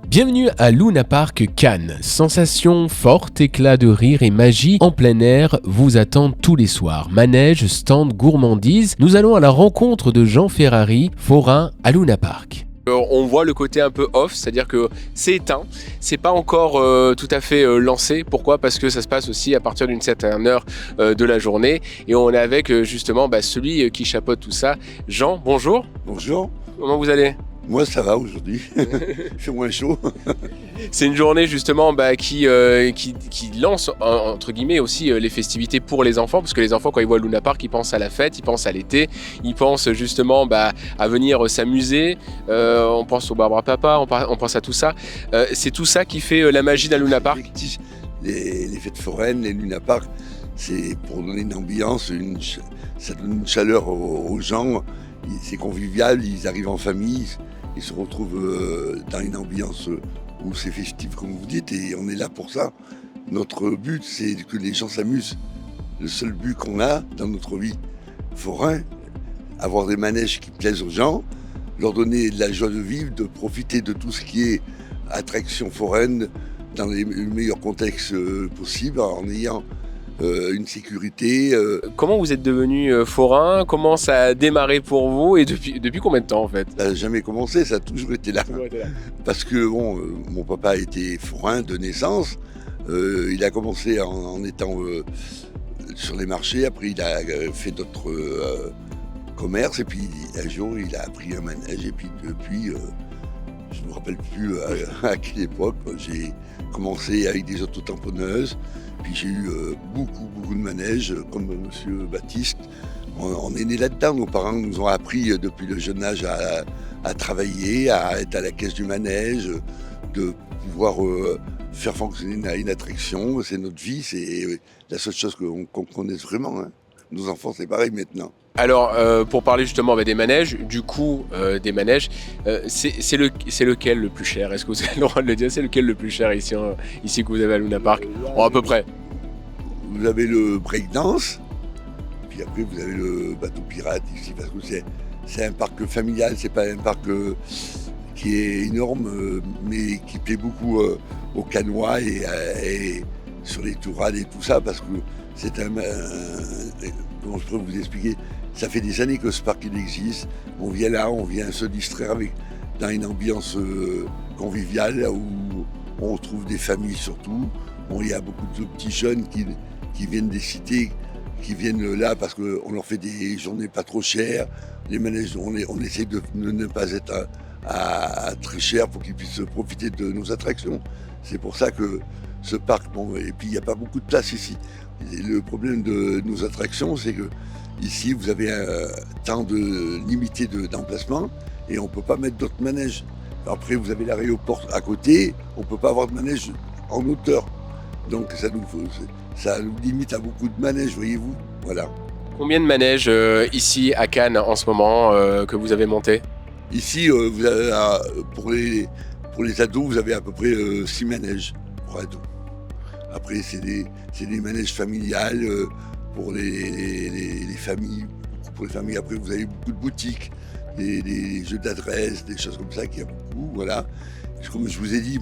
Bienvenue à Luna Park Cannes. Sensations fortes, éclats de rire et magie en plein air vous attendent tous les soirs. Manège, stand, gourmandise. Nous allons à la rencontre de Jean Ferrari, forain à Luna Park. On voit le côté un peu off, c'est-à-dire que c'est éteint, c'est pas encore tout à fait lancé. Pourquoi ? Parce que ça se passe aussi à partir d'une certaine heure de la journée. Et on est avec justement celui qui chapeaute tout ça. Jean, bonjour. Bonjour. Comment vous allez ? Moi ça va aujourd'hui, il fait moins chaud. C'est une journée justement qui lance entre guillemets aussi les festivités pour les enfants, parce que les enfants quand ils voient Luna Park ils pensent à la fête, ils pensent à l'été, ils pensent justement à venir s'amuser, on pense au Barbara Papa, on pense à tout ça. C'est tout ça qui fait la magie d'un Luna Park. Les fêtes foraines, les Luna Park, c'est pour donner une ambiance, ça donne une chaleur aux gens, c'est convivial, ils arrivent en famille. Ils se retrouvent dans une ambiance où c'est festif, comme vous dites, et on est là pour ça. Notre but, c'est que les gens s'amusent. Le seul but qu'on a dans notre vie forain, avoir des manèges qui plaisent aux gens, leur donner de la joie de vivre, de profiter de tout ce qui est attraction foraine dans les meilleurs contextes possibles, en ayant une sécurité. Comment vous êtes devenu forain ? Comment ça a démarré pour vous ? Et depuis combien de temps en fait ? Ça n'a jamais commencé, ça a toujours été là. Parce que mon papa était forain de naissance. Il a commencé en étant sur les marchés. Après, il a fait d'autres commerces. Et puis, un jour, il a appris un manège. Et puis, depuis, je ne me rappelle plus à quelle époque, j'ai commencé avec des autotamponneuses. Puis j'ai eu beaucoup de manèges, comme Monsieur Baptiste. On est né là-dedans. Nos parents nous ont appris depuis le jeune âge à travailler, à être à la caisse du manège, de pouvoir faire fonctionner une attraction. C'est notre vie, c'est la seule chose qu'on connaisse vraiment. Hein. Nos enfants, c'est pareil maintenant. Alors, pour parler justement des manèges, du coup, des manèges, c'est lequel le plus cher ? Est-ce que vous avez le droit de le dire ? C'est lequel le plus cher ici que vous avez à Luna Park ? À peu près. Vous avez le breakdance, puis après vous avez le bateau pirate ici, parce que c'est un parc familial, c'est pas un parc qui est énorme, mais qui plaît beaucoup aux canois et sur les tourades et tout ça, parce que c'est comment je peux vous expliquer, ça fait des années que ce parc il existe. On vient là, on vient se distraire dans une ambiance conviviale où on retrouve des familles surtout. Il y a beaucoup de petits jeunes qui viennent des cités, qui viennent là parce qu'on leur fait des journées pas trop chères. Les manèges, on essaie de ne pas être à très cher pour qu'ils puissent profiter de nos attractions. C'est pour ça que ce parc, et puis il n'y a pas beaucoup de place ici. Et le problème de nos attractions, c'est que ici, vous avez un temps limité d'emplacement et on ne peut pas mettre d'autres manèges. Après, vous avez l'aéroport à côté, on ne peut pas avoir de manège en hauteur. Donc ça nous limite à beaucoup de manèges, voyez-vous. Voilà. Combien de manèges ici à Cannes en ce moment que vous avez monté ? Ici, vous avez, pour les ados, vous avez à peu près 6 manèges pour ados. Après, c'est des manèges familiales pour les familles. Pour les familles, après, vous avez beaucoup de boutiques, des jeux d'adresse, des choses comme ça qu'il y a beaucoup. Voilà. Comme je vous ai dit,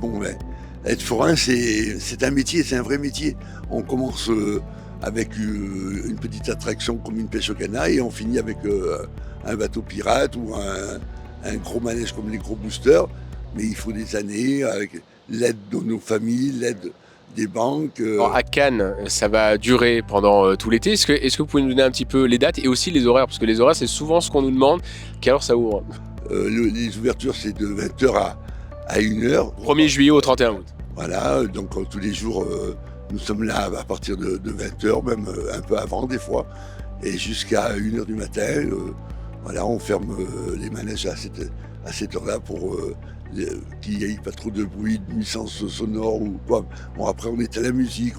être forain, c'est un métier, c'est un vrai métier. On commence avec une petite attraction comme une pêche au canard et on finit avec un bateau pirate ou un gros manège comme les gros boosters. Mais il faut des années avec l'aide de nos familles, l'aide des banques. Alors à Cannes, ça va durer pendant tout l'été. Est-ce que vous pouvez nous donner un petit peu les dates et aussi les horaires ? Parce que les horaires, c'est souvent ce qu'on nous demande. Quelle heure ça ouvre ? Les ouvertures, c'est de 20h à 1h. 1er juillet au 31 août. Voilà, donc tous les jours, nous sommes là à partir de 20h, même un peu avant des fois, et jusqu'à 1h du matin. Voilà, on ferme les manèges à cette heure-là pour qu'il n'y ait pas trop de bruit, de nuisance sonore ou quoi. Après, on est à la musique.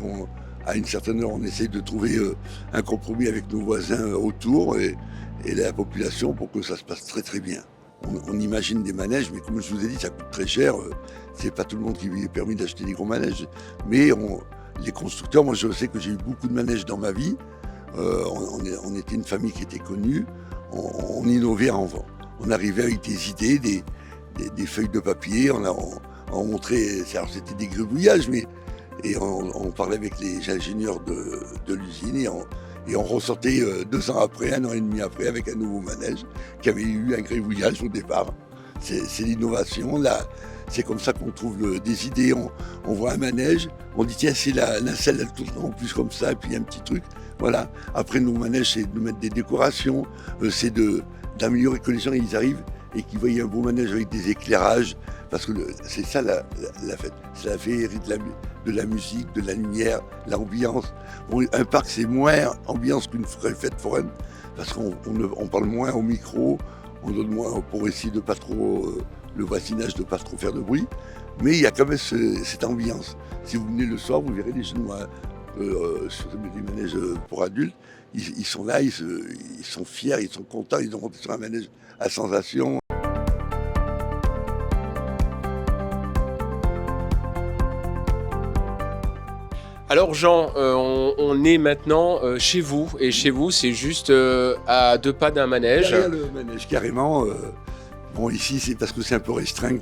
À une certaine heure, on essaye de trouver un compromis avec nos voisins autour et la population pour que ça se passe très très bien. On imagine des manèges, mais comme je vous ai dit, ça coûte très cher. C'est pas tout le monde qui lui est permis d'acheter des gros manèges. Mais les constructeurs, moi je sais que j'ai eu beaucoup de manèges dans ma vie. On était une famille qui était connue. On innovait on arrivait avec des idées, des feuilles de papier. on montrait, alors c'était des gribouillages, mais on parlait avec les ingénieurs de l'usine et on ressortait 2 ans après, 1 an et demi après, avec un nouveau manège qui avait eu un gribouillage au départ. C'est l'innovation, là. C'est comme ça qu'on trouve des idées. On voit un manège, on dit tiens, c'est la nacelle, elle tourne en plus comme ça, et puis un petit truc. Voilà. Après, nos manèges, c'est de mettre des décorations, c'est d'améliorer que les gens ils arrivent et qu'ils voient un beau manège avec des éclairages. Parce que c'est ça la fête. C'est la féerie de la musique, de la lumière, l'ambiance. Bon, un parc, c'est moins ambiance qu'une vraie fête foraine, parce qu'on parle moins au micro, on donne moins pour essayer de pas trop. Le voisinage de ne pas trop faire de bruit, mais il y a quand même cette ambiance. Si vous venez le soir, vous verrez les Chinois sur des manèges pour adultes, ils sont là, ils sont fiers, ils sont contents, ils ont monté sur un manège à sensation. Alors Jean, on est maintenant chez vous, et chez vous c'est juste à 2 pas d'un manège. Derrière le manège, carrément. Bon, ici, c'est parce que c'est un peu restreint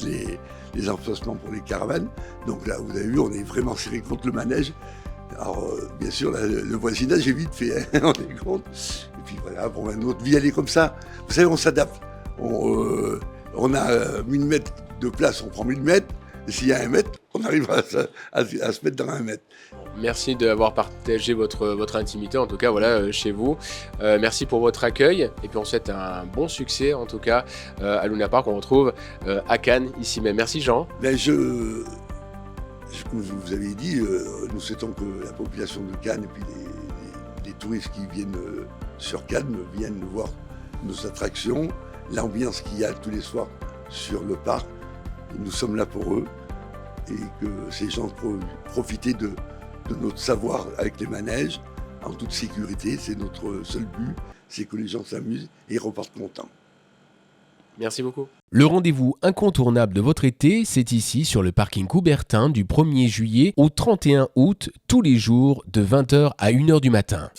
les emplacements pour les caravanes. Donc là, vous avez vu, on est vraiment serré contre le manège. Alors, bien sûr, là, le voisinage est vite fait, hein, on est compte. Et puis voilà, bon, notre vie, elle est comme ça. Vous savez, on s'adapte. On a 1000 mètres de place, on prend 1000 mètres. Et s'il y a 1 mètre, on arrive à se mettre dans 1 mètre. Merci d'avoir partagé votre intimité, en tout cas, voilà, chez vous. Merci pour votre accueil. Et puis on souhaite un bon succès, en tout cas, à Luna Park, qu'on retrouve à Cannes, ici même. Merci Jean. Ben comme je vous avais dit, nous souhaitons que la population de Cannes et puis les touristes qui viennent sur Cannes viennent voir nos attractions, l'ambiance qu'il y a tous les soirs sur le parc. Nous sommes là pour eux et que ces gens profiter de notre savoir avec les manèges en toute sécurité. C'est notre seul but, c'est que les gens s'amusent et repartent contents. Merci beaucoup. Le rendez-vous incontournable de votre été, c'est ici sur le parking Coubertin du 1er juillet au 31 août, tous les jours de 20h à 1h du matin.